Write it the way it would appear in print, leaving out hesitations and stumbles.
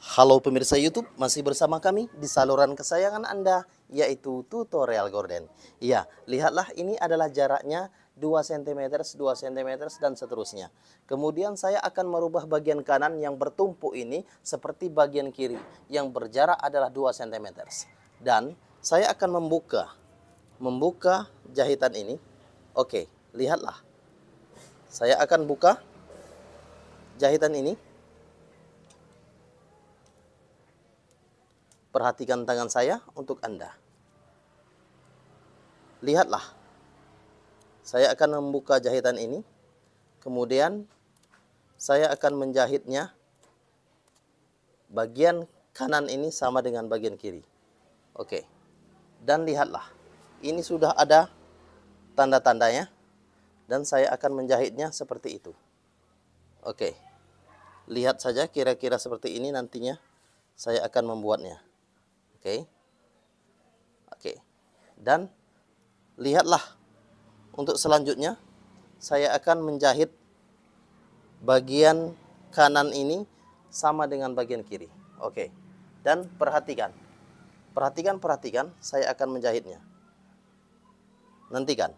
Halo pemirsa YouTube, masih bersama kami di saluran kesayangan Anda, yaitu Tutorial Gorden. Iya, lihatlah ini adalah jaraknya 2 cm, 2 cm, dan seterusnya. Kemudian saya akan merubah bagian kanan yang bertumpuk ini seperti bagian kiri, yang berjarak adalah 2 cm. Dan saya akan membuka jahitan ini. Oke, lihatlah. Saya akan buka jahitan ini. Perhatikan tangan saya untuk Anda. Lihatlah. Saya akan membuka jahitan ini. Kemudian saya akan menjahitnya. Bagian kanan ini sama dengan bagian kiri. Oke. Dan lihatlah. Ini sudah ada tanda-tandanya. Dan saya akan menjahitnya seperti itu. Oke. Lihat saja kira-kira seperti ini nantinya saya akan membuatnya. Oke. Oke. Dan lihatlah, untuk selanjutnya saya akan menjahit bagian kanan ini sama dengan bagian kiri. Oke. Dan perhatikan. Perhatikan, saya akan menjahitnya. Nantikan.